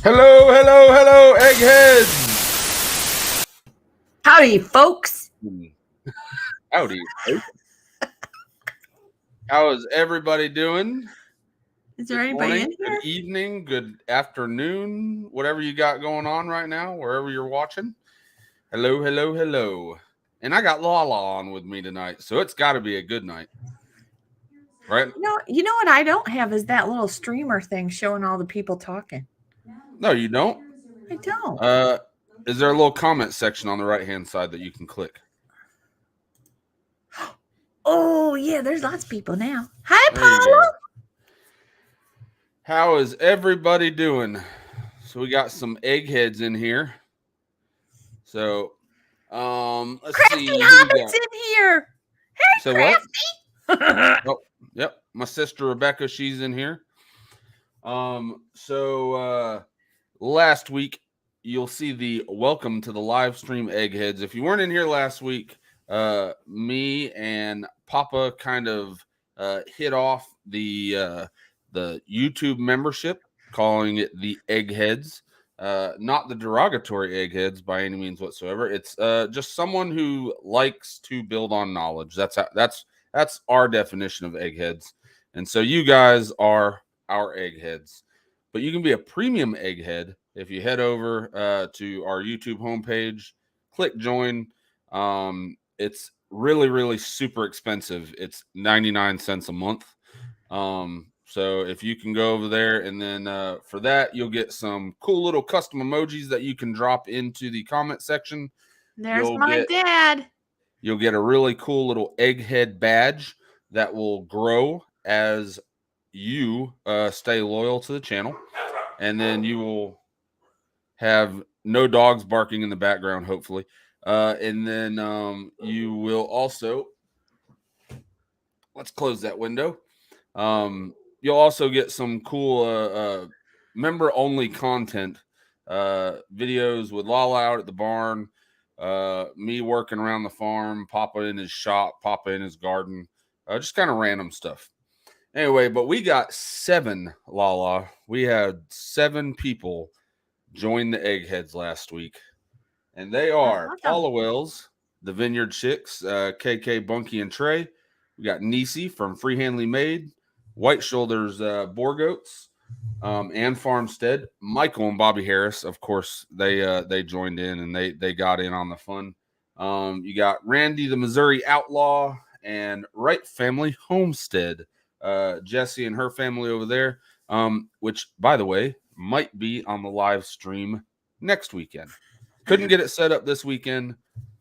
Hello, hello, hello, eggheads. Howdy, folks. Howdy. How is everybody doing? Is there Good anybody morning, in here? good evening, good afternoon, whatever you got going on right now, wherever you're watching. Hello, hello, hello. And I got Lala on with me tonight, so it's got to be a good night. Right? You know what I don't have is that little streamer thing showing all the people talking. No, you don't? I don't. Is there a little comment section on the right-hand side that you can click? Oh, yeah, there's lots of people now. Hi, There you Paula. go. How is everybody doing? So we got some eggheads in here. So, let's Crafty see. Hobbit's in here. Hey, So Crafty. what? Oh, yep. My sister Rebecca, she's in here. Last week you'll see the welcome to the live stream eggheads. If you weren't in here last week, me and Papa kind of hit off the YouTube membership, calling it the eggheads. Not the derogatory eggheads by any means whatsoever. It's just someone who likes to build on knowledge. That's our definition of eggheads. And so you guys are our eggheads. But you can be a premium egghead if you head over to our YouTube homepage, click join. It's really, really super expensive. It's 99 cents a month. So if you can go over there, and then for that, you'll get some cool little custom emojis that you can drop into the comment section. There's my dad. You'll get a really cool little egghead badge that will grow as you stay loyal to the channel. And then you will have no dogs barking in the background, hopefully. And then you will also, let's close that window. You'll also get some cool member-only content, videos with Lala out at the barn, me working around the farm, Papa in his shop, Papa in his garden, just kind of random stuff. Anyway, but we got 7, Lala. We had 7 people join the Eggheads last week. And they are Paula Wells, the Vineyard Chicks, KK, Bunky, and Trey. We got Nisi from Free Handly Made, White Shoulders Boar Goats, and Farmstead. Michael and Bobby Harris, of course, they joined in and they got in on the fun. You got Randy, the Missouri Outlaw, and Wright Family Homestead. Jesse and her family over there, which, by the way, might be on the live stream next weekend. Couldn't get it set up this weekend,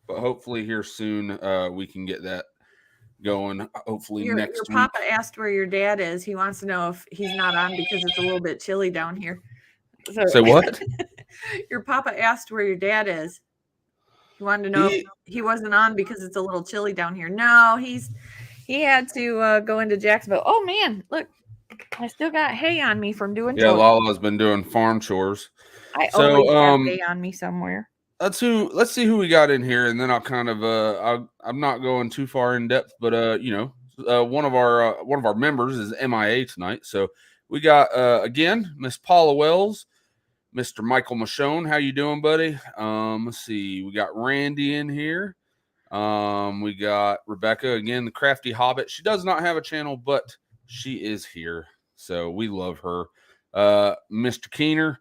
but hopefully here soon we can get that going. Hopefully next week. Your Papa asked where your dad is. He wants to know if he's not on because it's a little bit chilly down here. Say what? Your Papa asked where your dad is. He wanted to know if he wasn't on because it's a little chilly down here. No, he had to go into Jacksonville. Oh man, look, I still got hay on me from doing chores. Lala's been doing farm chores. I always have hay on me somewhere. Let's see who we got in here, and then I'll kind of I'm not going too far in depth, but one of our members is MIA tonight, so we got again Miss Paula Wells, Mr. Michael Michonne. How you doing, buddy? Let's see, we got Randy in here. We got Rebecca again, the Crafty Hobbit. She does not have a channel, but she is here, so we love her. Mr. Keener.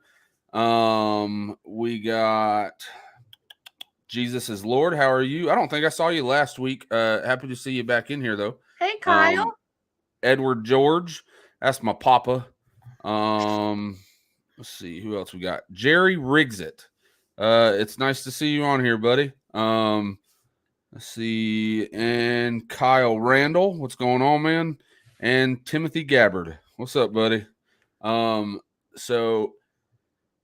We got Jesus is Lord. How are you? I don't think I saw you last week. Happy to see you back in here, though. Hey, Kyle. Edward George. That's my papa. Let's see who else we got. Jerry Rigsit. It's nice to see you on here, buddy. Let's see. And Kyle Randall. What's going on, man? And Timothy Gabbard. What's up, buddy? So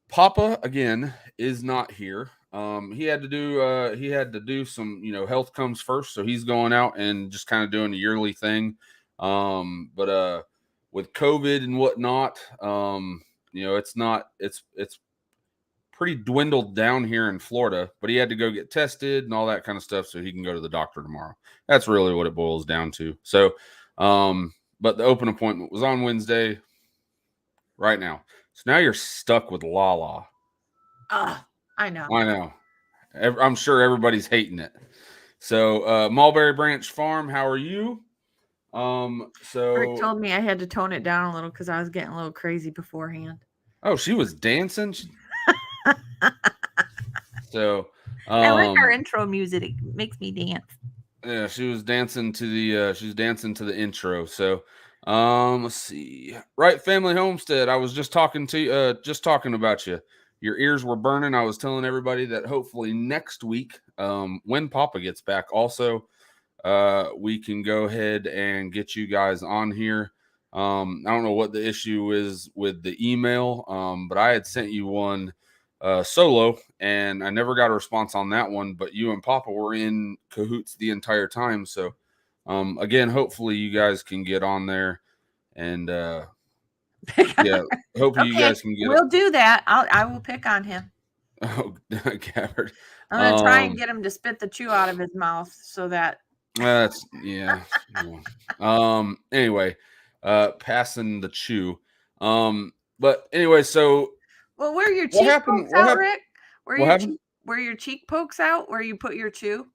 Papa again is not here. He had to do some, health comes first, so he's going out and just kind of doing a yearly thing. But with COVID and whatnot, it's pretty dwindled down here in Florida, but he had to go get tested and all that kind of stuff so he can go to the doctor tomorrow. That's really what it boils down to. So, but the open appointment was on Wednesday right now. So now you're stuck with Lala. I know. I know. I'm sure everybody's hating it. So Mulberry Branch Farm, how are you? Rick So told me I had to tone it down a little because I was getting a little crazy beforehand. oh, she was dancing. So I like our intro music. It makes me dance. yeah, she was dancing to the she's dancing to the intro. So let's see. Right Family Homestead. I was just talking to just talking about you. Your ears were burning. I was telling everybody that hopefully next week, when Papa gets back, also we can go ahead and get you guys on here. I don't know what the issue is with the email, but I had sent you one solo, and I never got a response on that one. But you and Papa were in cahoots the entire time. So, again, hopefully you guys can get on there, and yeah, hopefully you Okay, guys can get. we'll do that. I will pick on him. Oh, Gabbard. I'm gonna try and get him to spit the chew out of his mouth so that That's yeah. Anyway, passing the chew. But anyway, so well, where your what cheek happened? pokes What out, happened? Rick? Where What your happened? cheek where your cheek pokes out, where you put your chew,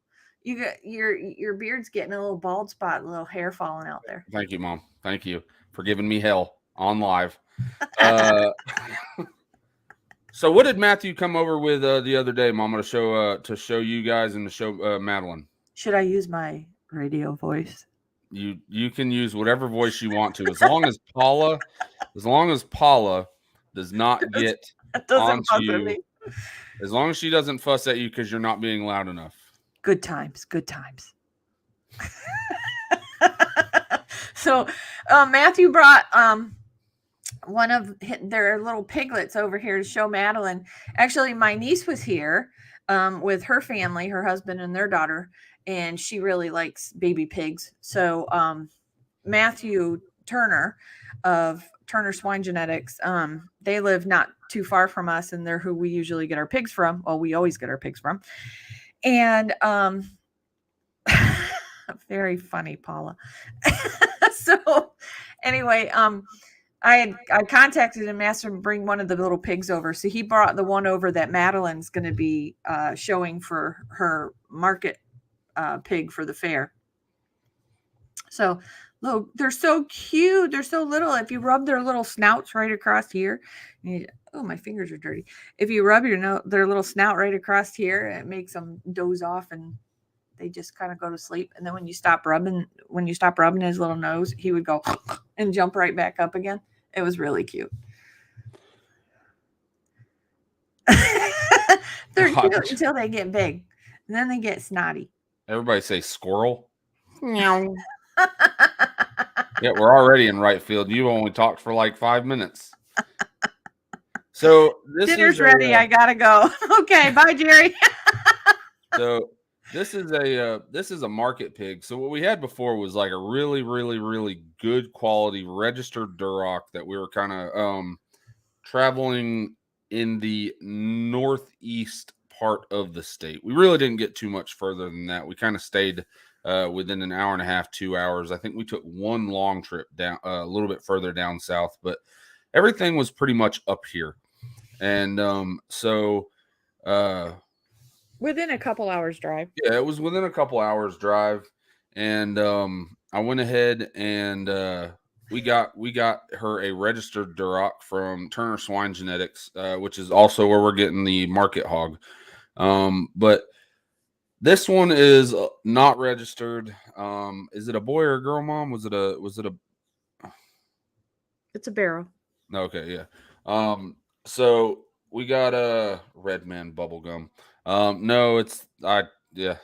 you got your beard's getting a little bald spot, a little hair falling out there. Thank you, Mom. Thank you for giving me hell on live. Uh, so what did Matthew come over with the other day, Mama, to show you guys and to show Madeline? Should I use my radio voice? You can use whatever voice you want to, as long as Paula does not get That doesn't onto bother you. me. As long as she doesn't fuss at you because you're not being loud enough. Good times, good times. So Matthew brought one of their little piglets over here to show Madeline. Actually, my niece was here with her family, her husband and their daughter, and she really likes baby pigs. So Matthew Turner of Turner Swine Genetics, they live not too far from us, and they're who we usually get our pigs from. Well, we always get our pigs from. And very funny, Paula. So anyway, I contacted him, asked him to bring one of the little pigs over. So he brought the one over that Madeline's going to be showing for her market pig for the fair. So look, they're so cute. They're so little. If you rub their little snouts right across here, oh, my fingers are dirty. If you rub their little snout right across here, it makes them doze off and they just kind of go to sleep. And then when you stop rubbing his little nose, he would go and jump right back up again. It was really cute. They're cute until they get big. And then they get snotty. Everybody say squirrel. Meow. Yeah, we're already in right field. You only talked for like 5 minutes. So dinner's ready. I gotta go. Okay, bye, Jerry. So this is a market pig. So what we had before was like a really, really, really good quality registered Duroc that we were kind of traveling in the northeast part of the state. We really didn't get too much further than that. We kind of stayed within an hour and a half, 2 hours. I think we took one long trip down a little bit further down south, but everything was pretty much up here. And so within a couple hours drive. Yeah, it was within a couple hours drive. And I went ahead and we got her a registered Duroc from Turner Swine Genetics, which is also where we're getting the market hog. But this one is not registered. Is it a boy or a girl, Mom? Was it a It's a barrel. Okay, yeah. So we got a Red Man bubblegum. No, it's yeah.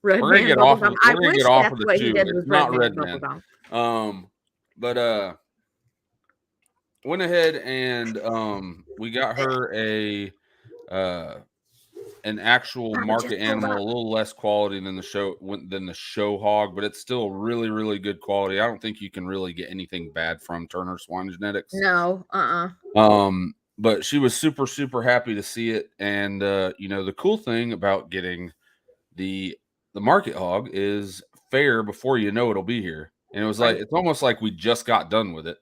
Red We're gonna Man get off of bubblegum. I we're gonna wish get off that's of the what two. he did It's with not Red Red Man Man. bubblegum. But went ahead and we got her a an actual market animal, a little less quality than the show hog, but it's still really, really good quality. I don't think you can really get anything bad from Turner Swine Genetics. No, but she was super, super happy to see it. And the cool thing about getting the market hog is fair before you know it'll be here. And it was like it's almost like we just got done with it.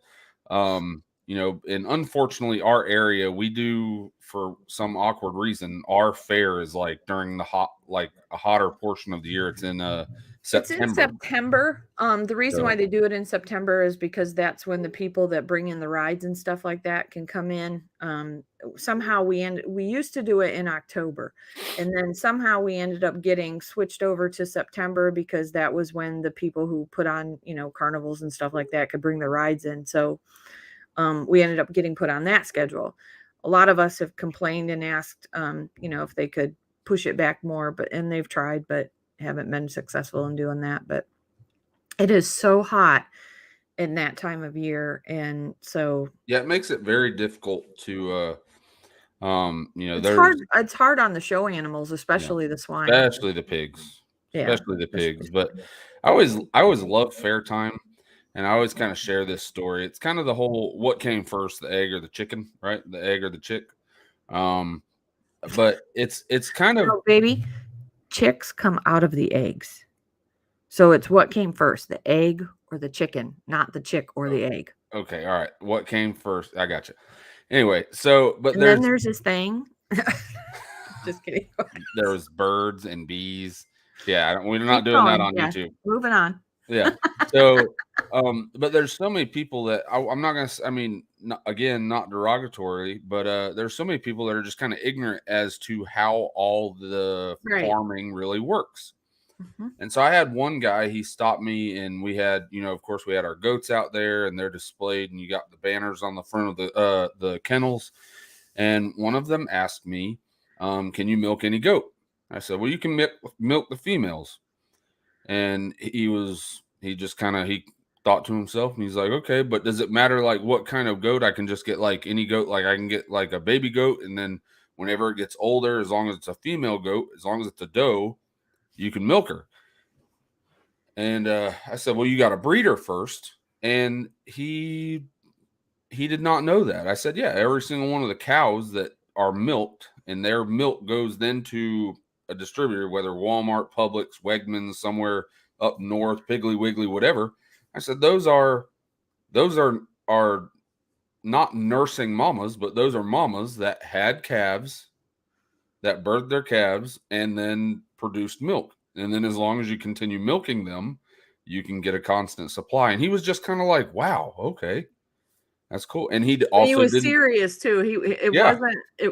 and unfortunately, our area, we do, for some awkward reason, our fair is like during the a hotter portion of the year. It's in It's in September. September. The reason why So, they do it in September is because that's when the people that bring in the rides and stuff like that can come in. Somehow we used to do it in October, and then somehow we ended up getting switched over to September because that was when the people who put on, carnivals and stuff like that could bring the rides in. So we ended up getting put on that schedule. A lot of us have complained and asked, if they could push it back more, and they've tried, but haven't been successful in doing that. But it is so hot in that time of year, and so yeah, it makes it very difficult to, it's there's, hard. It's hard on the show animals, yeah, especially the swine. especially the pigs, Yeah, especially the especially. pigs. But I always love fair time. And I always kind of share this story. It's kind of the whole what came first, the egg or the chicken, right? The egg or the chick. Um, but it's kind of No, baby, chicks come out of the eggs. So it's what came first, the egg or the chicken, not the chick or the egg. okay. All right, what came first? I got you. Anyway, so but And then there's this thing. Just kidding. there was birds and bees. Yeah, we're not Keep doing that going. on Yeah, YouTube. moving on. Yeah. So, but there's so many people that I'm not gonna. I mean, again, not derogatory, but there's so many people that are just kind of ignorant as to how all the Right. farming really works. Mhm. And so I had one guy. He stopped me, and we had, of course, we had our goats out there, and they're displayed, and you got the banners on the front of the kennels. And one of them asked me, "Can you milk any goat?" I said, "Well, you can milk the females." And he just kind of he thought to himself, and he's like, okay, but does it matter like what kind of goat? I can just get like any goat, like I can get like a baby goat, and then whenever it gets older, as long as it's a female goat, as long as it's a doe, you can milk her. And I said, well, you got to breed her first. And he did not know that. I said, yeah, every single one of the cows that are milked, and their milk goes then to a distributor, whether Walmart, Publix, Wegmans, somewhere up north, Piggly Wiggly, whatever. I said those are not nursing mamas, but those are mamas that had calves, that birthed their calves, and then produced milk. And then as long as you continue milking them, you can get a constant supply. And he was just kind of like, wow, okay. That's cool. And he He also was didn't. serious too. Yeah.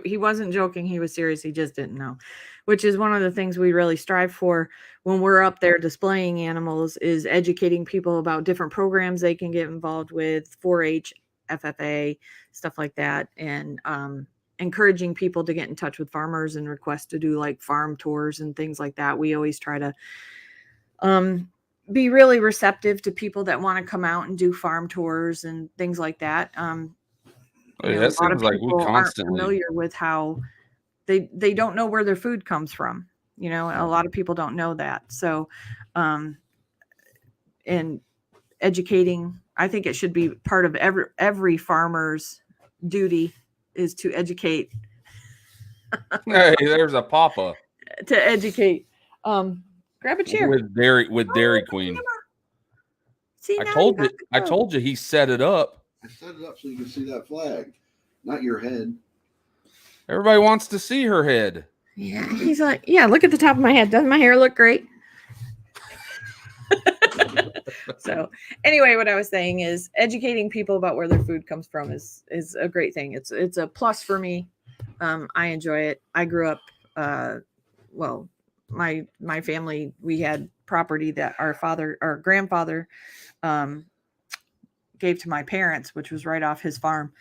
He wasn't joking. He was serious. He just didn't know, which is one of the things we really strive for when we're up there displaying animals, is educating people about different programs they can get involved with, 4-H, FFA, stuff like that, and encouraging people to get in touch with farmers and request to do like farm tours and things like that. We always try to be really receptive to people that want to come out and do farm tours and things like that. Oh, yeah, A it lot of seems like we people aren't constantly. familiar with how they don't know where their food comes from. A lot of people don't know that. So, and educating, I think it should be part of every farmer's duty, is to educate. Hey, there's a papa To educate. Grab a chair. with Dairy Queen. See, I now told you you. got I the told you he set it up. I set it up so you can see that flag, not your head. Everybody wants to see her head. Yeah, he's like, yeah, look at the top of my head. Doesn't my hair look great? So anyway, what I was saying is educating people about where their food comes from is a great thing. It's a plus for me. I enjoy it. I grew up, well, my family, we had property that our grandfather gave to my parents, which was right off his farm.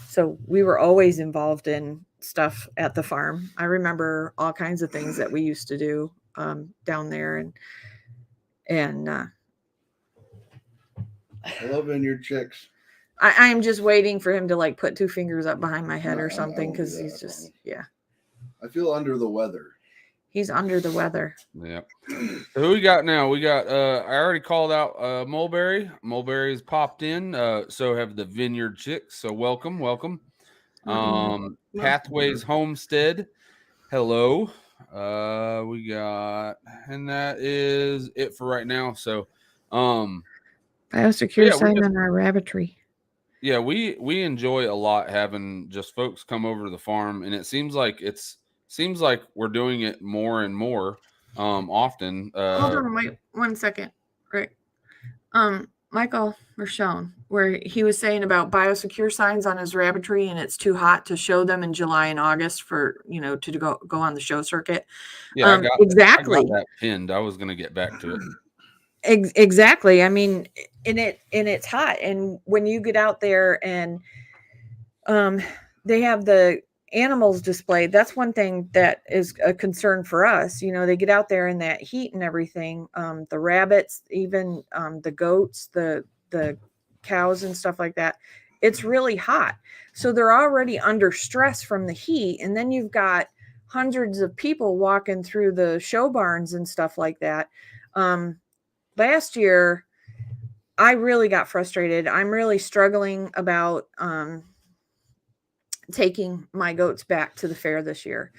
So we were always involved in stuff at the farm. I remember all kinds of things that we used to do down there, and I love vineyard chicks. I am just waiting for him to like put two fingers up behind my head No, or I something, won't do because that, he's I just, promise. yeah, I feel under the weather. he's under the weather. Yeah. So who we got now? We got I already called out Mulberry. Mulberry's popped in. So have the Vineyard Chicks. So welcome. Pathways Homestead. Hello. We got, and that is it for right now. So Biosecure yeah, sign on our rabbitry. Yeah, we enjoy a lot having just folks come over to the farm, and it seems like we're doing it more and more often. Hold on, wait 1 second, Rick. Michael Rochon, where he was saying about biosecure signs on his rabbitry, and it's too hot to show them in July and August for to go on the show circuit. Yeah, I got Exactly. that pinned. I was going to get back to it. Exactly. I mean, it's hot, and when you get out there and they have the animals displayed, that's one thing that is a concern for us. They get out there in that heat and everything, the rabbits, even the goats, the cows and stuff like that. It's really hot, so they're already under stress from the heat, and then you've got hundreds of people walking through the show barns and stuff like that. Last year I really got frustrated. I'm really struggling about taking my goats back to the fair this year,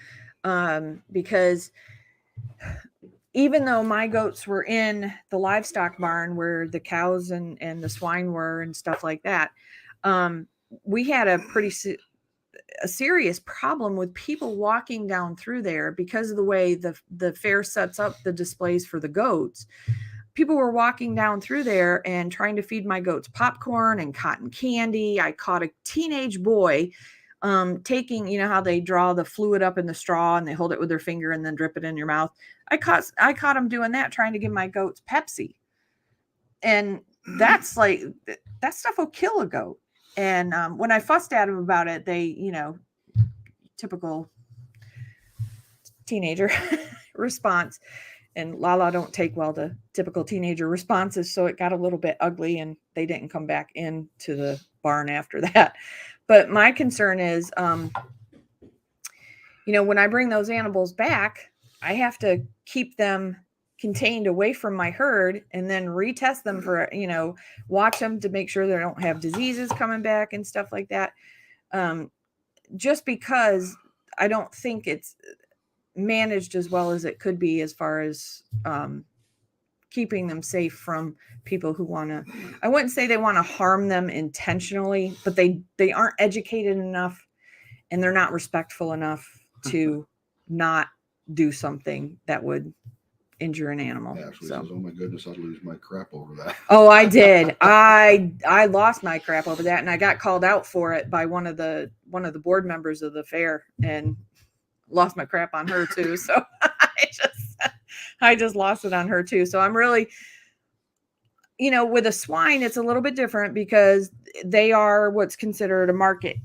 because even though my goats were in the livestock barn where the cows and the swine were and stuff like that, we had a serious problem with people walking down through there because of the way the fair sets up the displays for the goats. People were walking down through there and trying to feed my goats popcorn and cotton candy. I caught a teenage boy taking, how they draw the fluid up in the straw and they hold it with their finger and then drip it in your mouth. I caught him doing that, trying to give my goats Pepsi. And that's like, that stuff will kill a goat. And when I fussed at him about it, they, typical teenager response. And Lala don't take well to typical teenager responses, so it got a little bit ugly, and they didn't come back into the barn after that. But my concern is, when I bring those animals back, I have to keep them contained away from my herd and then retest them for, watch them to make sure they don't have diseases coming back and stuff like that. Just because I don't think it's managed as well as it could be as far as keeping them safe from people who want to, I wouldn't say they want to harm them intentionally, but they aren't educated enough and they're not respectful enough to not do something that would injure an animal. Ashley says, "Oh my goodness, I'd lose my crap over that." Oh, I did. I lost my crap over that, and I got called out for it by one of the board members of the fair, and lost my crap on her too. So I just lost it on her too. So I'm really, with a swine, it's a little bit different because they are what's considered a market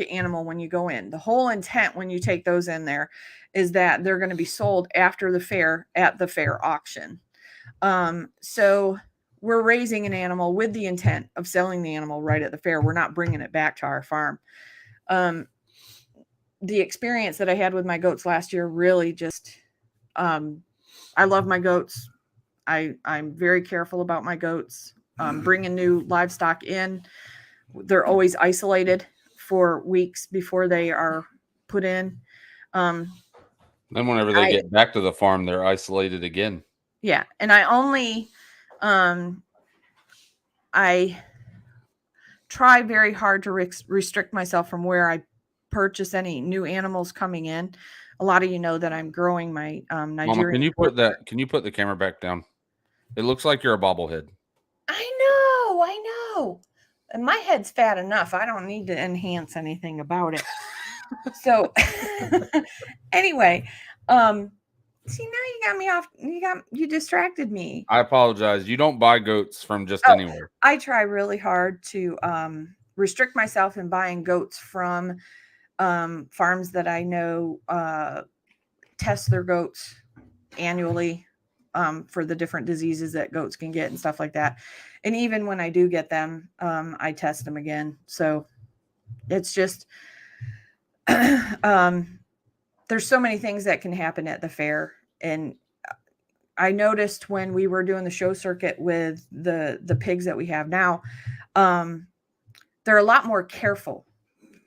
animal when you go in. The whole intent when you take those in there is that they're going to be sold after the fair at the fair auction. So we're raising an animal with the intent of selling the animal right at the fair. We're not bringing it back to our farm. The experience that I had with my goats last year really just, I love my goats. I'm very careful about my goats. Bringing new livestock in, they're always isolated for weeks before they are put in. Then whenever they get back to the farm, they're isolated again. Yeah. And I only, I try very hard to restrict myself from where I purchase any new animals coming in. A lot of you know that I'm growing my Nigerian. Mama, can you put the camera back down? It looks like you're a bobblehead. I know. And my head's fat enough. I don't need to enhance anything about it. So anyway, see, now you got me off. You distracted me. I apologize. You don't buy goats from just anywhere. I try really hard to restrict myself in buying goats from farms that I know test their goats annually for the different diseases that goats can get and stuff like that. And even when I do get them, I test them again. So it's just, there's so many things that can happen at the fair. And I noticed when we were doing the show circuit with the pigs that we have now, they're a lot more careful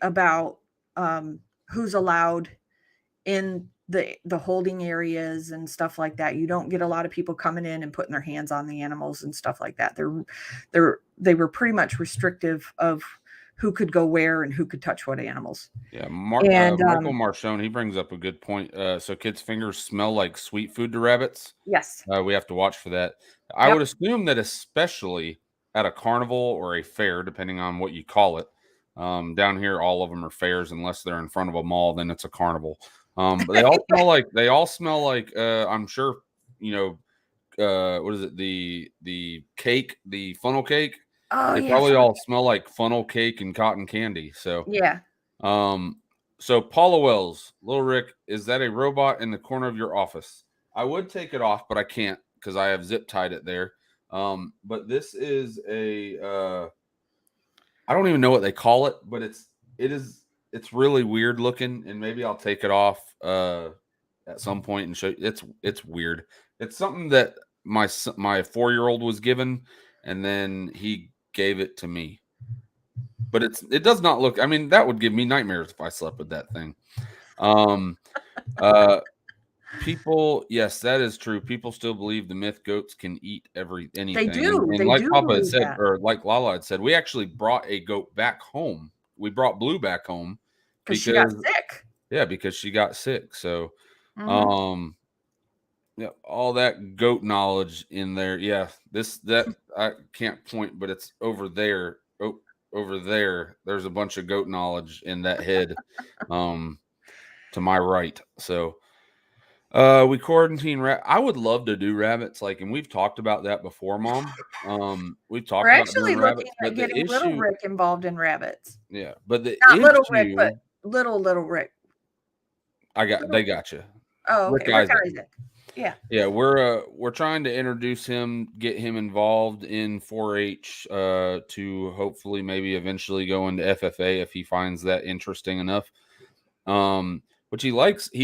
about who's allowed in the holding areas and stuff like that. You don't get a lot of people coming in and putting their hands on the animals and stuff like that. They were pretty much restrictive of who could go where and who could touch what animals. Yeah, And Michael Marchone, he brings up a good point. So kids' fingers smell like sweet food to rabbits. yes, We have to watch for that. I would assume that especially at a carnival or a fair, depending on what you call it. Down here, all of them are fairs unless they're in front of a mall. Then it's a carnival. But they all smell like I'm sure what is it, the cake, the funnel cake. oh They yeah, probably all smell like funnel cake and cotton candy. So yeah. so Paula Wells, Little Rick, is that a robot in the corner of your office? I would take it off, but I can't because I have zip tied it there. But this is a I don't even know what they call it, but it's really weird looking, and maybe I'll take it off at some point and show you. It's weird. It's something that my 4-year-old was given, and then he gave it to me. But it does not look. I mean, that would give me nightmares if I slept with that thing. People, yes, that is true. People still believe the myth goats can eat anything. They do. And They like do Papa had believe said, that. or like Lala had said, we actually brought a goat back home. We brought Blue back home Because she got sick. Yeah, because she got sick. So, Mhm. yeah, all that goat knowledge in there. Yeah, that I can't point, but it's over there. Oh, over there. There's a bunch of goat knowledge in that head, to my right. So, we quarantine I would love to do rabbits, and we've talked about that before, Mom. We've talked We're about actually doing looking rabbits, at but the getting Little issue, Rick involved in rabbits. yeah, but the Not Little Rick, issue, but little Rick. they got you. Oh, Rick okay. Rick Isaac. Isaac. Yeah. Yeah, we're trying to introduce him, get him involved in 4-H, to hopefully maybe eventually go into FFA if he finds that interesting enough. Which he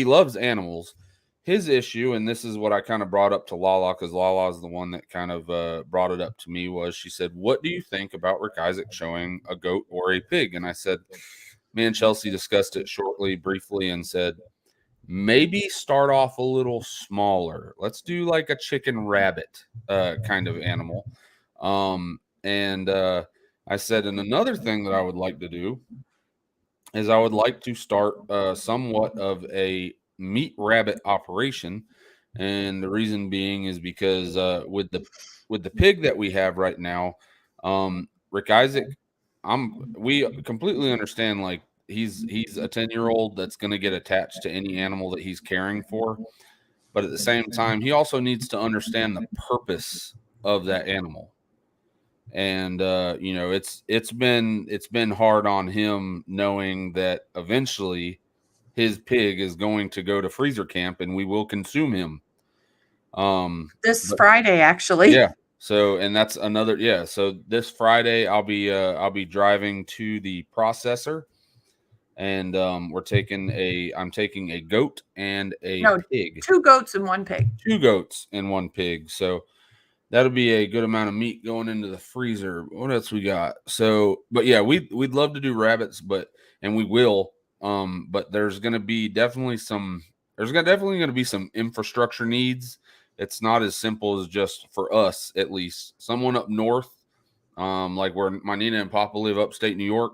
loves animals. His issue, and this is what I kind of brought up to Lala, because Lala is the one that kind of brought it up to me, was she said, "What do you think about Rick Isaac showing a goat or a pig?" And I said, me and Chelsea discussed it briefly, and said, maybe start off a little smaller. Let's do like a chicken rabbit kind of animal. And I said, and another thing that I would like to do is I would like to start somewhat of a meat rabbit operation. And the reason being is because with the pig that we have right now, Rick Isaac, we completely understand, like, he's a 10-year-old that's going to get attached to any animal that he's caring for, but at the same time he also needs to understand the purpose of that animal. And it's been hard on him, knowing that eventually his pig is going to go to freezer camp and we will consume him This Friday, actually. yeah. So, and that's another, yeah. So this Friday I'll be driving to the processor, and I'm taking a goat and a pig. 2 goats and 1 pig. 2 goats and 1 pig. So that'll be a good amount of meat going into the freezer. What else we got? So, but yeah, we'd love to do rabbits, and we will. But there's going to be definitely some infrastructure needs. It's not as simple as just, for us at least, someone up north, like where my Nina and Papa live, upstate New York.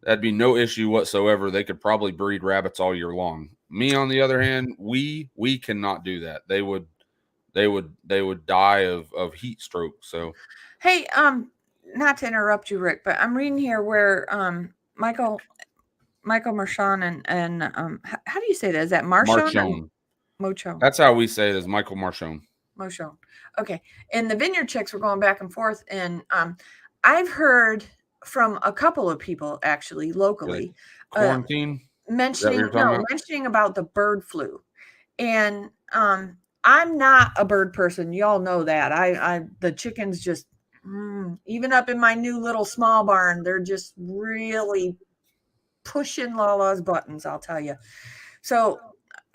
That'd be no issue whatsoever. They could probably breed rabbits all year long. Me, on the other hand, we cannot do that. They would die of heat stroke. So, hey, not to interrupt you, Rick, but I'm reading here where Michael Marchon and how do you say that? Is that Marchon? Mochon. That's how we say it, is Michael Marchon. Mochon. Okay. And the Vineyard Chicks were going back and forth, and I've heard from a couple of people actually locally quarantine mentioning about the bird flu. And I'm not a bird person. Y'all know that. The chickens just even up in my new little small barn, they're just really pushing Lala's buttons, I'll tell you. So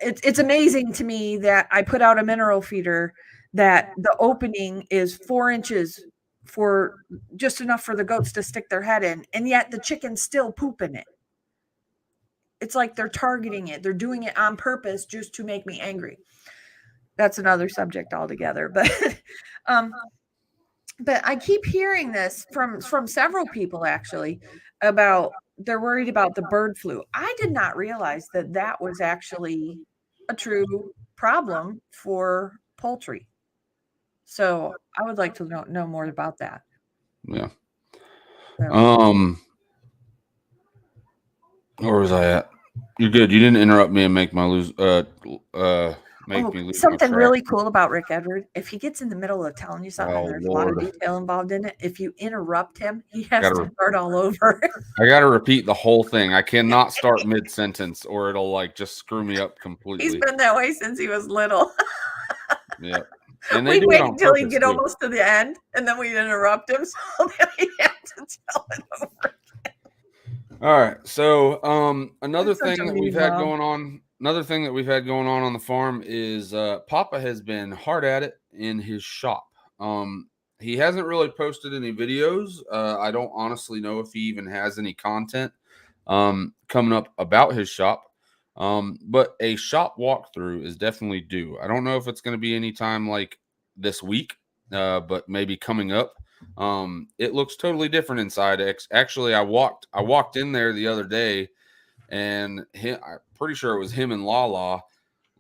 it's amazing to me that I put out a mineral feeder that the opening is 4 inches, for just enough for the goats to stick their head in, and yet the chickens still poop in it. it's like they're targeting it. They're doing it on purpose just to make me angry. That's another subject altogether. But I keep hearing this from several people actually about they're worried about the bird flu. I did not realize that that was actually a true problem for poultry. So I would like to know more about that. Yeah. So, Where was I at? You're good. You didn't interrupt me and make me lose my something track. really cool about Rick Edward. If he gets in the middle of telling you something and there's a lot of Lord. detail involved in it, if you interrupt him, he has to start all over. I got to repeat the whole thing. I cannot start mid-sentence or it'll like just screw me up completely. He's been that way since he was little. Yeah. And we wait until he get almost to the end and then we interrupt him so that we have to tell it over. All right. So another thing that we've had going on the farm is Papa has been hard at it in his shop. He hasn't really posted any videos. I don't honestly know if he even has any content coming up about his shop. But a shop walkthrough is definitely due. I don't know if it's going to be anytime like this week, but maybe coming up. It looks totally different inside. Actually, I walked in there the other day, and I'm pretty sure it was him and Lala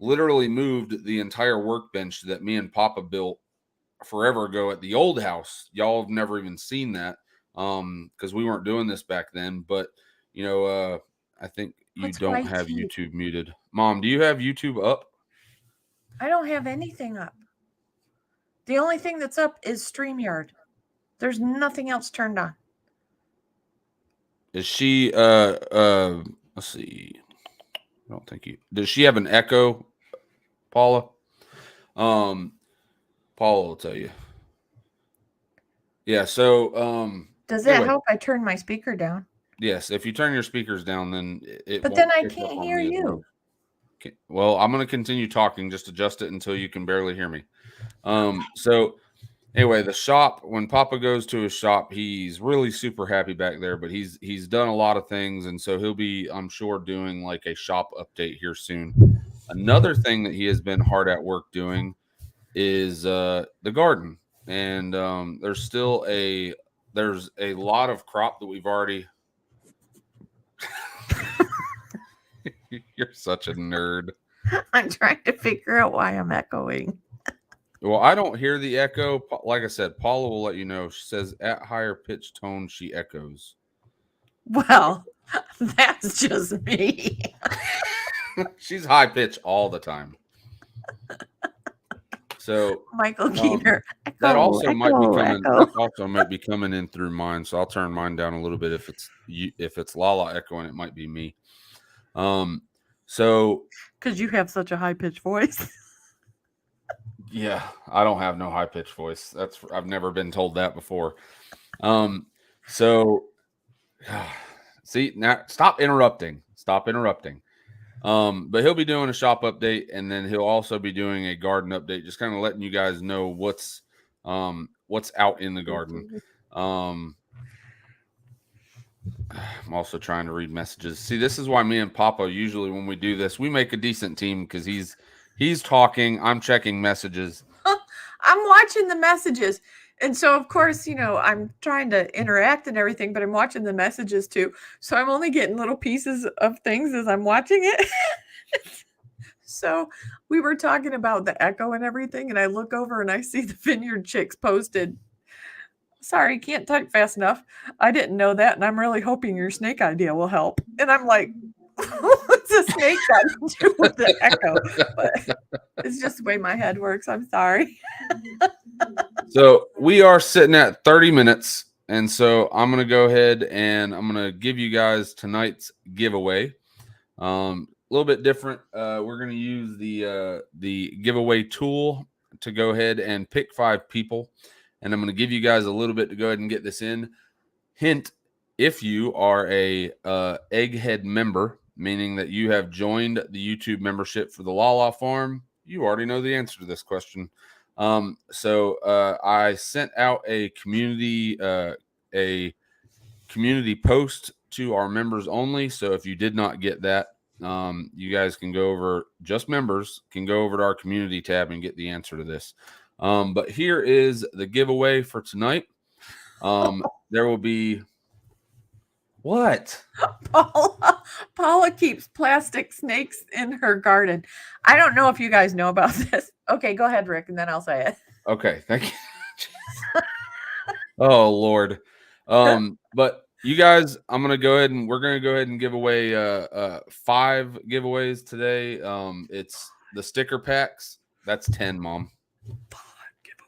literally moved the entire workbench that me and Papa built forever ago at the old house. Y'all have never even seen that because we weren't doing this back then. But I think you don't have YouTube muted. Mom, do you have YouTube up? I don't have anything up. The only thing that's up is StreamYard. There's nothing else turned on. Is she let's see. I don't think does she have an echo, Paula? Paula will tell you. Yeah, so does that help I turn my speaker down? Yes, if you turn your speakers down, then it But then I can't hear you. Well, I'm going to continue talking, just adjust it until you can barely hear me. So anyway, the shop, when Papa goes to his shop, he's really super happy back there, but he's done a lot of things, and so he'll be, I'm sure, doing like a shop update here soon. Another thing that he has been hard at work doing is the garden, and there's a lot of crop that we've already. You're such a nerd. I'm trying to figure out why I'm echoing. Well, I don't hear the echo. Like I said, Paula will let you know. She says at higher pitch tone, she echoes. Well, that's just me. She's high pitch all the time. So Michael Keener. That also might be coming in through mine. So I'll turn mine down a little bit. If it's Lala echoing, it might be me. So because you have such a high pitched voice. Yeah, I don't have no high pitched voice. I've never been told that before. So see, now stop interrupting. But he'll be doing a shop update, and then he'll also be doing a garden update, just kind of letting you guys know what's out in the garden. I'm also trying to read messages. See, this is why me and Papa usually, when we do this, we make a decent team because he's talking, I'm checking messages. I'm watching the messages. And so, of course, I'm trying to interact and everything, but I'm watching the messages too. So I'm only getting little pieces of things as I'm watching it. So we were talking about the echo and everything, and I look over and I see the Vineyard Chicks posted, "Sorry, can't type fast enough. I didn't know that, and I'm really hoping your snake idea will help." And I'm like, what's a snake got to do with the echo? But it's just the way my head works. I'm sorry. So we are sitting at 30 minutes. And so I'm going to go ahead and I'm going to give you guys tonight's giveaway. A little bit different. We're going to use the giveaway tool to go ahead and pick 5 people. And I'm going to give you guys a little bit to go ahead and get this in. Hint, if you are a Egghead member, meaning that you have joined the YouTube membership for the Lala Farm, you already know the answer to this question. So I sent out a community post to our members only. So if you did not get that, you guys can go over, just members can go over to our community tab and get the answer to this. But here is the giveaway for tonight. There will be what? Paula keeps plastic snakes in her garden. I don't know if you guys know about this. Okay, go ahead, Rick, and then I'll say it. Okay, thank you. Oh Lord. But you guys, we're gonna go ahead and give away 5 giveaways today. It's the sticker packs. That's 10, Mom.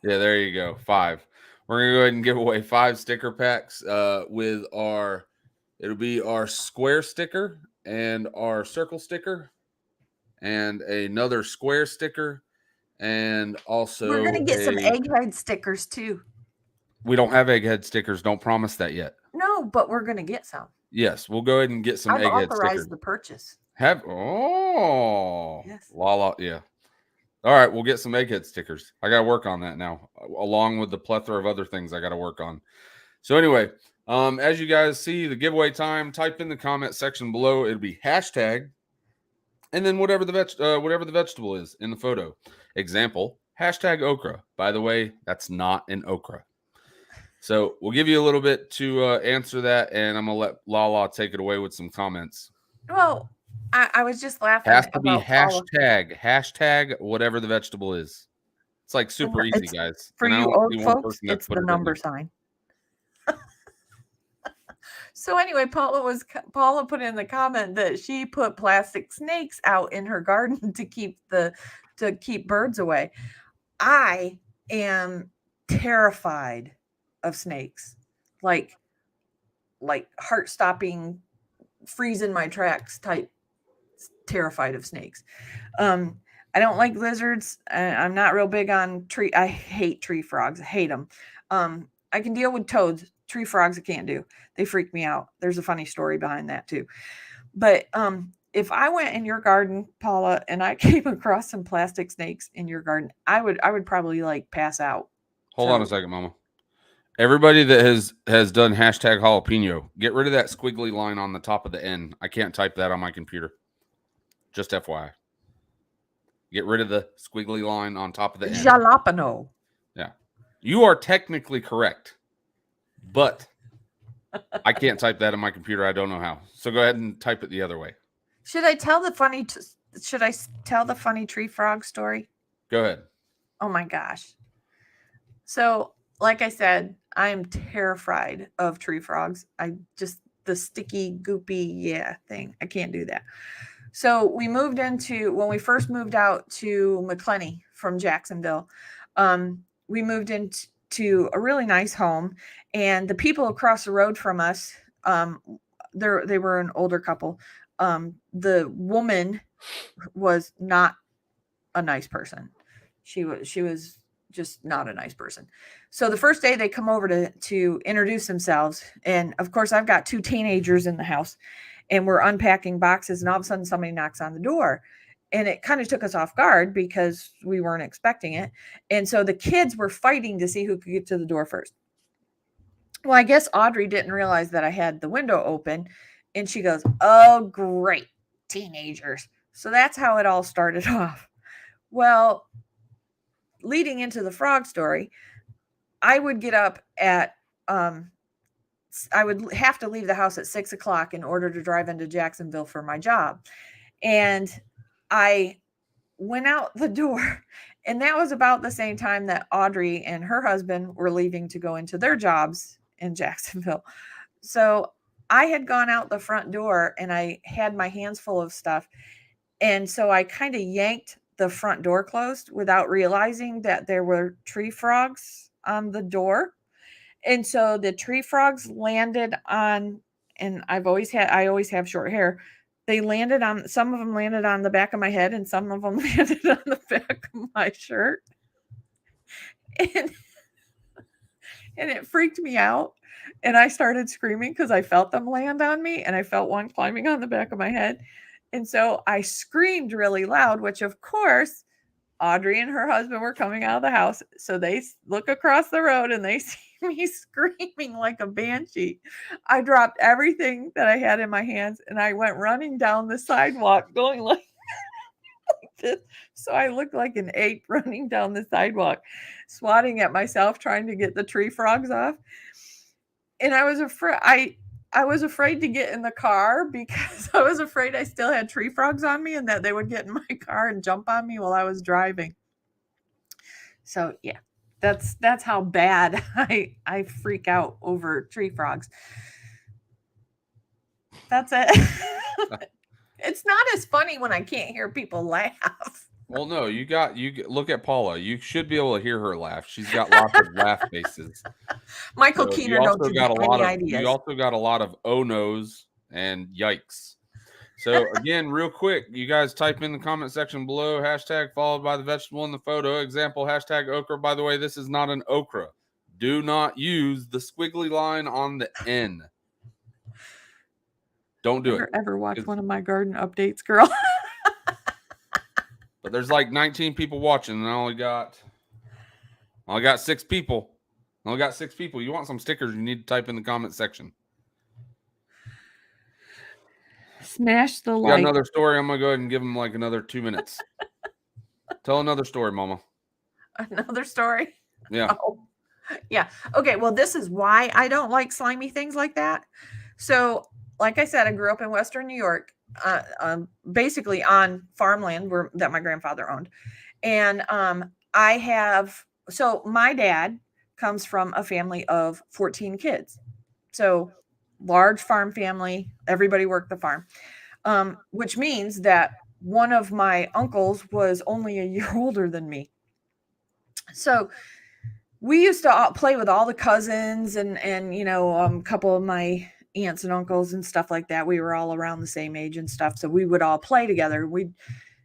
Yeah, there you go. 5. We're gonna go ahead and give away 5 sticker packs with it'll be our square sticker and our circle sticker and another square sticker, and also we're gonna get some egghead stickers too. We don't have egghead stickers. Don't promise that yet. No, but we're gonna get some. Yes, we'll go ahead and get some I've egghead authorized stickers. the purchase. Yes. Lala, yeah. All right, we'll get some egghead stickers. I got to work on that now, along with the plethora of other things I got to work on. So anyway, as you guys see, the giveaway time, type in the comment section below. It'll be hashtag, and then whatever the vegetable is in the photo. Example, hashtag okra. By the way, that's not an okra. So we'll give you a little bit to answer that, and I'm going to let Lala take it away with some comments. Well, I was just laughing. Has to be hashtag whatever the vegetable is. It's like super easy, guys. For you old folks, it's the number sign. So anyway, Paula put in the comment that she put plastic snakes out in her garden to keep birds away. I am terrified of snakes, like heart-stopping, freeze in my tracks type. Terrified of snakes. I don't like lizards. I'm not real big on tree. I hate tree frogs. I hate them. I can deal with toads. Tree frogs I can't do. They freak me out. There's a funny story behind that too. But if I went in your garden, Paula, and I came across some plastic snakes in your garden, I would probably like pass out. Hold on a second, Mama. Everybody that has done hashtag jalapeno, get rid of that squiggly line on the top of the N. I can't type that on my computer. Just FYI. Get rid of the squiggly line on top of the N. Jalapeno. Yeah. You are technically correct, but I can't type that on my computer. I don't know how. So go ahead and type it the other way. Should I tell the funny tree frog story? Go ahead. Oh my gosh. So, like I said, I am terrified of tree frogs. The sticky, goopy, thing. I can't do that. So when we first moved out to McClenny from Jacksonville, we moved into a really nice home, and the people across the road from us, they were an older couple. The woman was not a nice person. She was just not a nice person. So the first day they come over to introduce themselves, and of course I've got 2 teenagers in the house, and we're unpacking boxes, and all of a sudden somebody knocks on the door, and it kind of took us off guard because we weren't expecting it. And so the kids were fighting to see who could get to the door first. Well, I guess Audrey didn't realize that I had the window open, and she goes, "Oh, great, teenagers." So that's how it all started off. Well, leading into the frog story, I would get up at I would have to leave the house at 6 o'clock in order to drive into Jacksonville for my job. And I went out the door, and that was about the same time that Audrey and her husband were leaving to go into their jobs in Jacksonville. So I had gone out the front door, and I had my hands full of stuff. And so I kind of yanked the front door closed without realizing that there were tree frogs on the door. And so the tree frogs landed on, and I always have short hair. Some of them landed on the back of my head, and some of them landed on the back of my shirt. And it freaked me out. And I started screaming because I felt them land on me, and I felt one climbing on the back of my head. And so I screamed really loud, which of course Audrey and her husband were coming out of the house. So they look across the road and they see me screaming like a banshee. I dropped everything that I had in my hands and I went running down the sidewalk going like this. So I looked like an ape running down the sidewalk, swatting at myself, trying to get the tree frogs off. And I was afraid I was afraid to get in the car because I was afraid I still had tree frogs on me and that they would get in my car and jump on me while I was driving. So yeah, that's how bad I freak out over tree frogs. That's it. It's not as funny when I can't hear people laugh. Well, no, look at Paula. You should be able to hear her laugh. She's got lots of laugh faces. Michael So Keener, don't you got any ideas? You also got a lot of oh no's and yikes. So again, real quick, you guys type in the comment section below, hashtag followed by the vegetable in the photo. Example, hashtag okra. By the way, this is not an okra. Do not use the squiggly line on the N. Don't do it. Ever watch one of my garden updates, girl? But there's like 19 people watching, and I only got 6 people. I only got 6 people. You want some stickers, you need to type in the comment section. Smash the like. Got another story. I'm going to go ahead and give them like another 2 minutes. Tell another story, Mama. Another story? Yeah. Oh, yeah. Okay, well, this is why I don't like slimy things like that. So, like I said, I grew up in Western New York, basically on farmland that my grandfather owned. And so my dad comes from a family of 14 kids. So large farm family, everybody worked the farm, which means that one of my uncles was only a year older than me. So we used to play with all the cousins and a couple of my aunts and uncles and stuff like that. We were all around the same age and stuff. So we would all play together. We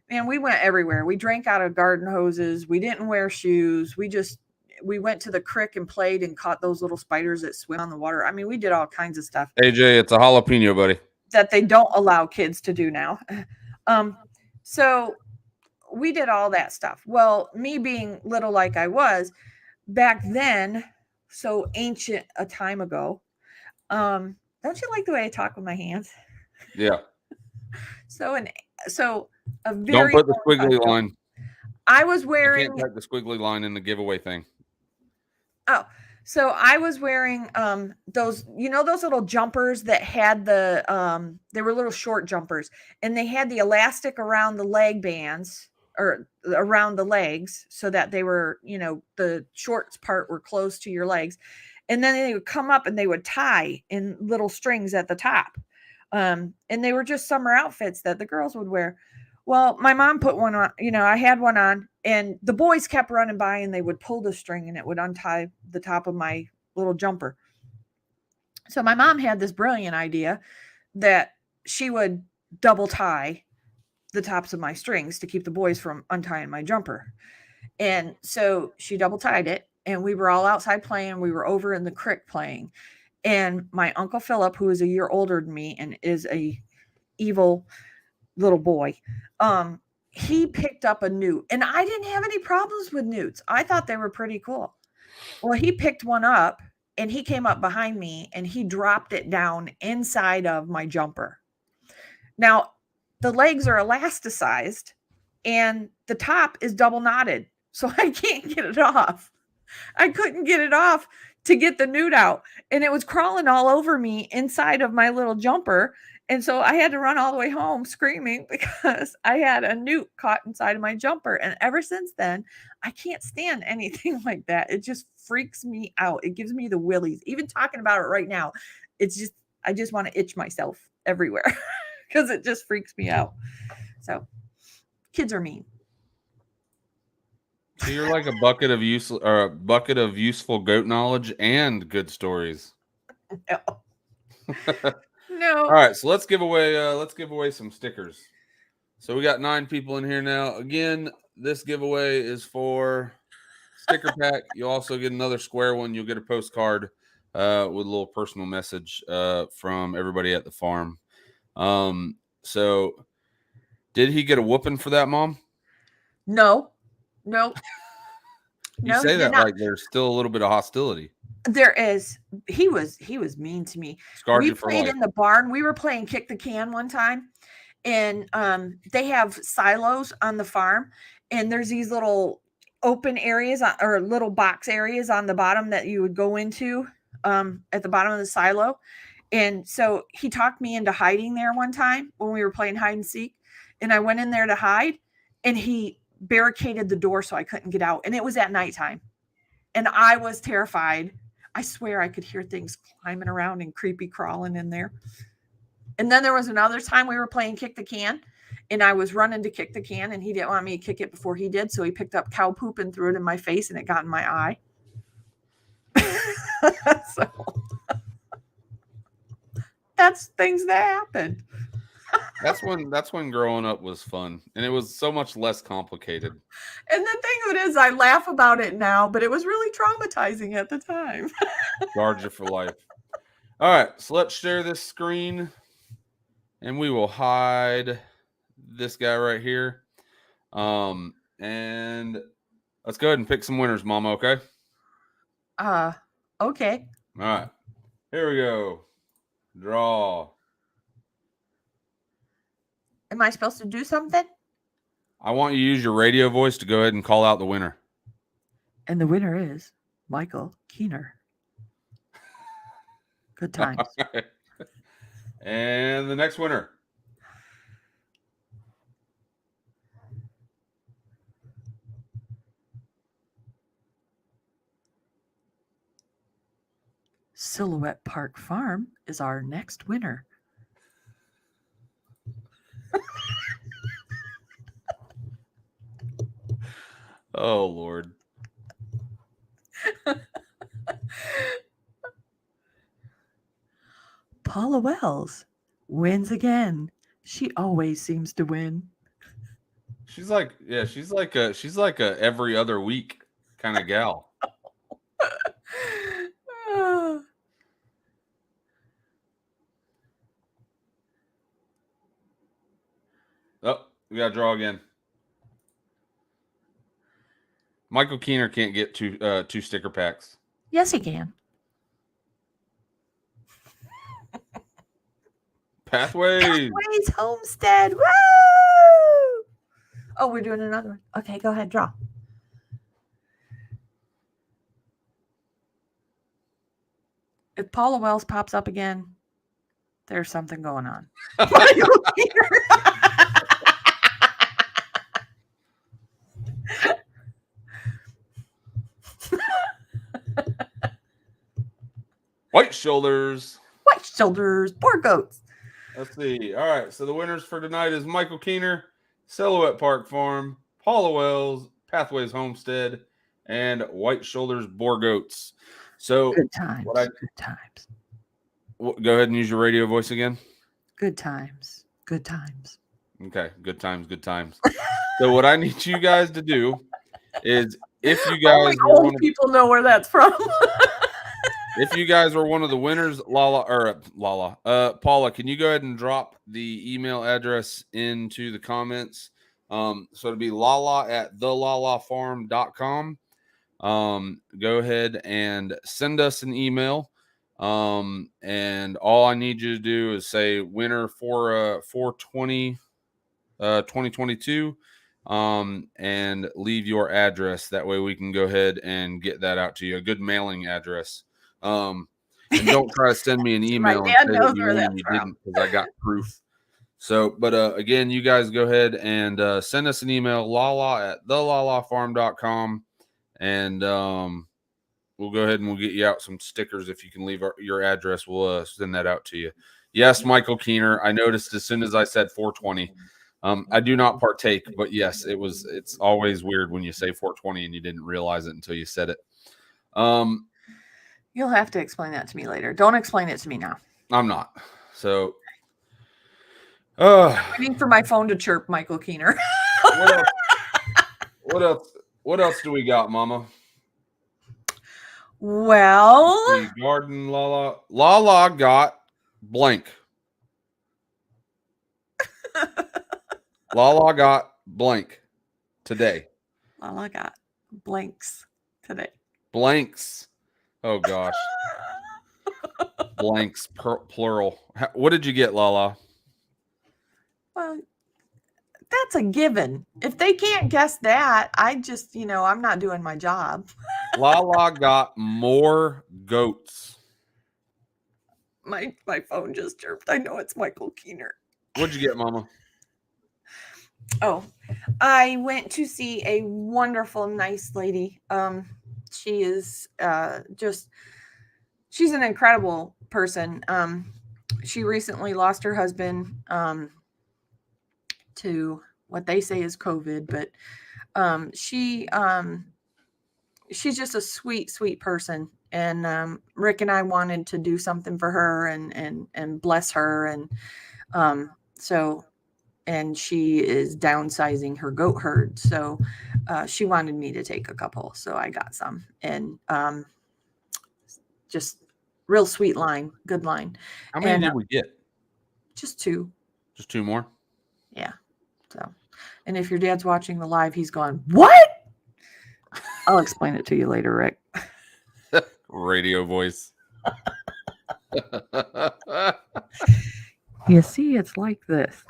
went everywhere. We drank out of garden hoses. We didn't wear shoes. We went to the creek and played and caught those little spiders that swim on the water. I mean, we did all kinds of stuff. AJ, it's a jalapeno, buddy. That they don't allow kids to do now. So we did all that stuff. Well, me being little like I was back then, so ancient a time ago, don't you like the way I talk with my hands? Yeah. So a very don't put the squiggly line. I was wearing. You can't type the squiggly line in the giveaway thing. Oh, so I was wearing those little jumpers that had they were little short jumpers, and they had the elastic around the leg bands or around the legs so that they were, the shorts part were close to your legs. And then they would come up and they would tie in little strings at the top. And they were just summer outfits that the girls would wear. Well, my mom put one on, I had one on, and the boys kept running by and they would pull the string and it would untie the top of my little jumper. So my mom had this brilliant idea that she would double tie the tops of my strings to keep the boys from untying my jumper. And so she double tied it. And we were all outside playing. We were over in the creek playing. And my Uncle Philip, who is a year older than me and is a evil little boy, he picked up a newt. And I didn't have any problems with newts. I thought they were pretty cool. Well, he picked one up and he came up behind me and he dropped it down inside of my jumper. Now, the legs are elasticized and the top is double knotted. So I can't get it off. I couldn't get it off to get the newt out. And it was crawling all over me inside of my little jumper. And so I had to run all the way home screaming because I had a newt caught inside of my jumper. And ever since then, I can't stand anything like that. It just freaks me out. It gives me the willies. Even talking about it right now, I just want to itch myself everywhere because it just freaks me out. So kids are mean. So you're like a bucket of useful goat knowledge and good stories. No. All right, so let's give away some stickers. So we got 9 people in here now. Again, this giveaway is for sticker pack. You'll also get another square one. You'll get a postcard with a little personal message from everybody at the farm. So did he get a whooping for that, Mom? No. You say that like there's still a little bit of hostility. There is. He was mean to me. Scarred We you for played life. in the barn. We were playing kick the can one time, and they have silos on the farm, and there's these little open areas or little box areas on the bottom that you would go into at the bottom of the silo. And so he talked me into hiding there one time when we were playing hide and seek, and I went in there to hide, and he barricaded the door so I couldn't get out, and it was at nighttime, and I was terrified. I swear I could hear things climbing around and creepy crawling in there. And then there was another time we were playing kick the can, and I was running to kick the can, and he didn't want me to kick it before he did, so he picked up cow poop and threw it in my face, and it got in my eye. So that's things that happened. That's when growing up was fun, and it was so much less complicated. And the thing of it is, I laugh about it now, but it was really traumatizing at the time. Scarred you for life. All right, so let's share this screen, and we will hide this guy right here. And let's go ahead and pick some winners, Mama. Okay. Okay. All right. Here we go. Draw. Am I supposed to do something? I want you to use your radio voice to go ahead and call out the winner. And the winner is Michael Keener. Good times. And the next winner. Silhouette Park Farm is our next winner. Oh, Lord. Paula Wells wins again. She always seems to win. She's like a every other week kind of gal. Oh, we got to draw again. Michael Keener can't get two sticker packs. Yes, he can. Pathways. Homestead. Woo! Oh, we're doing another one. Okay, go ahead, draw. If Paula Wells pops up again, there's something going on. White shoulders. White shoulders, poor goats. Let's see. All right. So the winners for tonight is Michael Keener, Silhouette Park Farm, Paula Wells, Pathways Homestead, and White Shoulders Boar Goats. So good times. Good times. Go ahead and use your radio voice again. Good times. Good times. Okay. Good times. Good times. So what I need you guys to do is, if you guys old people know where that's from. If you guys are one of the winners, Paula, can you go ahead and drop the email address into the comments? So it'll be lala@thelalafarm.com. Go ahead and send us an email. And all I need you to do is say winner for 420 2022. And leave your address. That way we can go ahead and get that out to you. A good mailing address. And don't try to send me an email and say that you won and you didn't, because I got proof. So, but again, you guys go ahead and send us an email, lala@thelalafarm.com, and we'll go ahead and we'll get you out some stickers. If you can leave your address, we'll send that out to you. Yes, Michael Keener. I noticed as soon as I said 420. I do not partake, but yes, it's always weird when you say 420 and you didn't realize it until you said it. You'll have to explain that to me later. Don't explain it to me now. I'm not. So waiting for my phone to chirp, Michael Keener. What else do we got, Mama? Well, the garden Lala got blank. Lala got blank today. Lala got blanks today. Blanks. Oh gosh. Blanks plural. What did you get, Lala? Well, that's a given. If they can't guess that, I just, I'm not doing my job. Lala got more goats. My phone just chirped. I know it's Michael Keener. What'd you get, Mama? Oh, I went to see a wonderful, nice lady. She is she's an incredible person. She recently lost her husband to what they say is COVID, but she's just a sweet, sweet person. And Rick and I wanted to do something for her and bless her. And so, and she is downsizing her goat herd. So she wanted me to take a couple. So I got some. And just real sweet line, good line. How many And did we get? just 2. Just 2 more? Yeah. So, and if your dad's watching the live, he's going, "What?" I'll explain it to you later, Rick. Radio voice. You see, it's like this.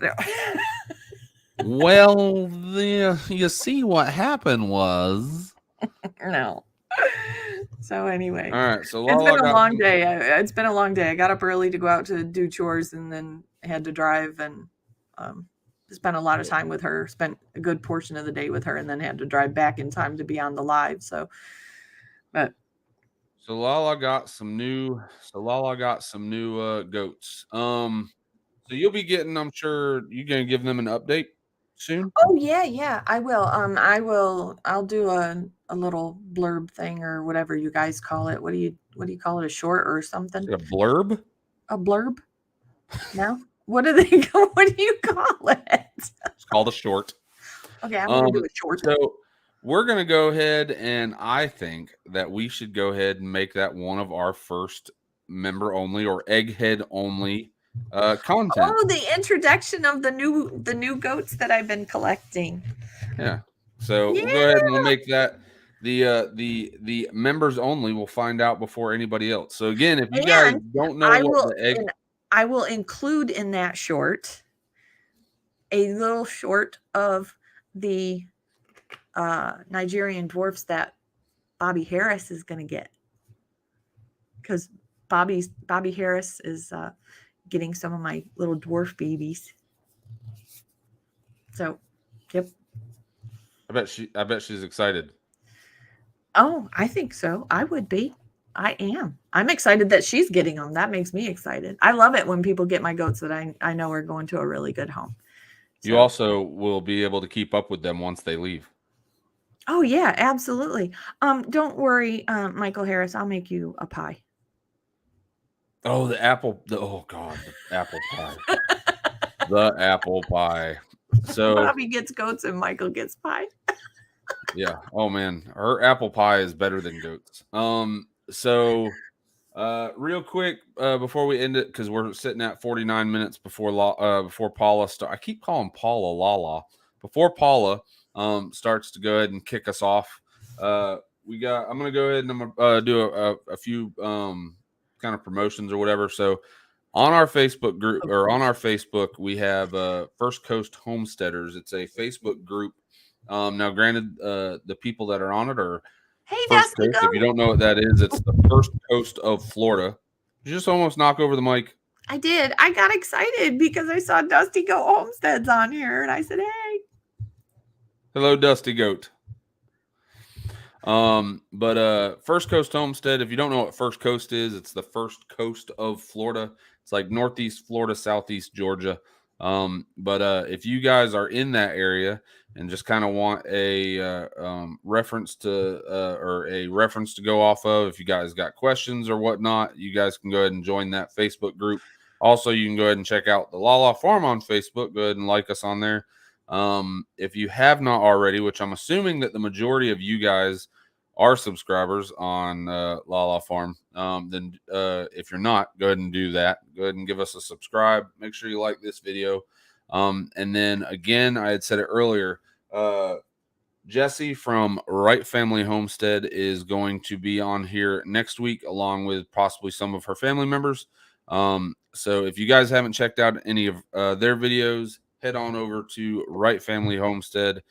Well, you see what happened was. No. So anyway, All right. So it's Lala been a got long day. It's been a long day. I got up early to go out to do chores and then had to drive and spent a lot of time with her. Spent a good portion of the day with her and then had to drive back in time to be on the live. So, but So Lala got some new goats. So you'll be getting, I'm sure you're gonna give them an update soon. oh yeah, I will. I'll do a little blurb thing or whatever you guys call it. What do you call it? A short or something? A blurb? A blurb? No? What do they what do you call it? It's called a short. Okay, I'm gonna do a short. So we're gonna go ahead, and I think that we should go ahead and make that one of our first member only or egghead only content. Oh, the introduction of the new goats that I've been collecting. Yeah. So we'll go ahead and we'll make that the members only. We'll find out before anybody else. So again, if you guys don't know I will include in that short a little short of the Nigerian dwarfs that Bobby Harris is going to get, because Bobby Harris is getting some of my little dwarf babies. So, yep. I bet she's excited. Oh, I think so. I would be. I am. I'm excited that she's getting them. That makes me excited. I love it when people get my goats that I know are going to a really good home. You also will be able to keep up with them once they leave. Oh yeah, absolutely. Don't worry, Michael Harris. I'll make you a pie. Oh, the apple pie. The apple pie. So Bobby gets goats and Michael gets pie. Yeah. Oh man, her apple pie is better than goats. So real quick before we end it, because we're sitting at 49 minutes before Paula I keep calling Paula Lala. Before Paula starts to go ahead and kick us off, I'm gonna go ahead and I'm gonna do a few kind of promotions or whatever. So on our Facebook group we have First Coast Homesteaders. It's a Facebook group. Now granted, the people that are on it are First Coast. If you don't know what that is, it's the First Coast of Florida. Did you just almost knock over the mic? I did. I got excited because I saw Dusty Goat Homesteads on here, and I said, "Hey, hello, Dusty Goat." But First Coast Homestead. If you don't know what First Coast is, it's the first coast of Florida. It's like Northeast Florida, Southeast Georgia. But if you guys are in that area and just kind of want a reference to go off of, if you guys got questions or whatnot, you guys can go ahead and join that Facebook group. Also, you can go ahead and check out the Lala Farm on Facebook. Go ahead and like us on there. If you have not already, which I'm assuming that the majority of you guys are subscribers on Lala Farm, then if you're not, go ahead and do that. Go ahead and give us a subscribe. Make sure you like this video. And then again, I had said it earlier, Jesse from Wright Family Homestead is going to be on here next week, along with possibly some of her family members. So if you guys haven't checked out any of their videos, head on over to Wright Family Homestead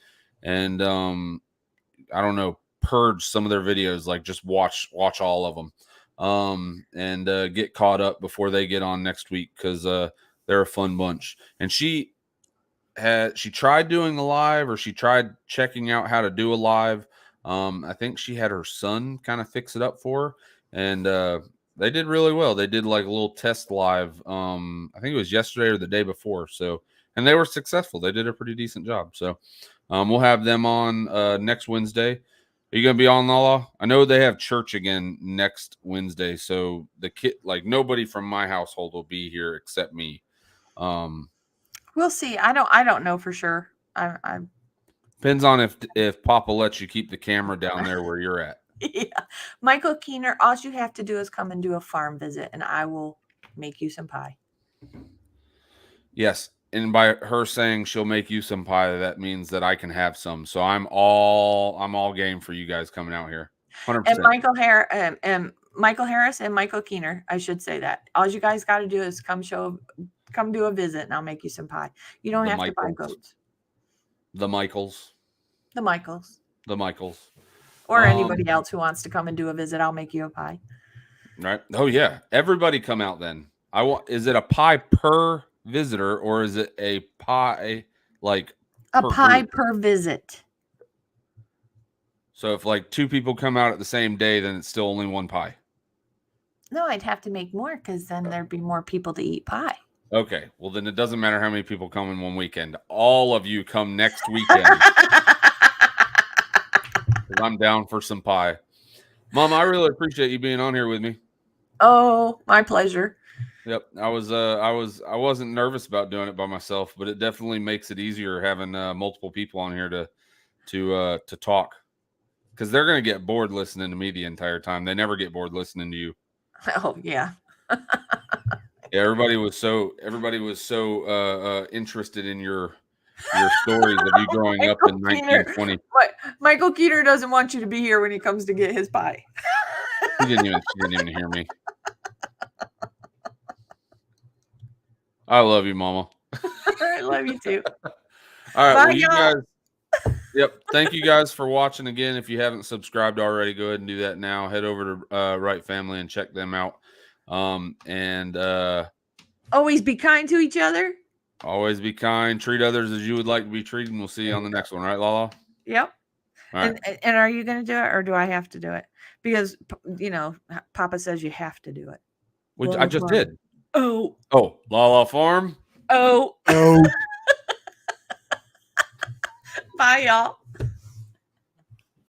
and I don't know, purge some of their videos, like just watch all of them, and get caught up before they get on next week, because they're a fun bunch. And she tried doing a live, or she tried checking out how to do a live. I think she had her son kind of fix it up for her, and they did really well. They did like a little test live. I think it was yesterday or the day before. So, and they were successful. They did a pretty decent job. So, we'll have them on next Wednesday. Are you gonna be on, Lala? I know they have church again next Wednesday, so the kid, like nobody from my household will be here except me. We'll see. I don't know for sure. I'm Depends on if Papa lets you keep the camera down there where you're at. yeah. Michael Keener, all you have to do is come and do a farm visit, and I will make you some pie. Yes, and by her saying she'll make you some pie, that means that I can have some. So I'm all game for you guys coming out here. 100%. And Michael Harris and Michael Keener, I should say that. All you guys got to do is come do a visit, and I'll make you some pie. You don't have to buy goats. The Michaels. Or anybody else who wants to come and do a visit, I'll make you a pie. Right. Oh yeah. Everybody come out then. Is it a pie per visitor, or is it a pie like a pie per visit? So if like 2 people come out at the same day, then it's still only 1 pie. No, I'd have to make more, because then there'd be more people to eat pie. Okay. Well, then it doesn't matter how many people come in one weekend. All of you come next weekend. I'm down for some pie. Mom, I really appreciate you being on here with me. Oh, my pleasure. Yep. I wasn't nervous about doing it by myself, but it definitely makes it easier having multiple people on here to talk, because they're going to get bored listening to me the entire time. They never get bored listening to you. Oh yeah. Yeah, everybody was so interested in your stories of you growing up in 1920. Michael Keener doesn't want you to be here when he comes to get his pie. She didn't even hear me. I love you, Mama. I love you too. All right, bye, well, you guys. Yep. Thank you guys for watching again. If you haven't subscribed already, go ahead and do that now. Head over to Wright Family and check them out. And always be kind to each other. Always be kind. Treat others as you would like to be treated. And we'll see you on the next one. Right, Lala? Yep. All right. And are you going to do it, or do I have to do it? Because, Papa says you have to do it. Which I just did. Oh, Lala Farm. Oh. Bye, y'all.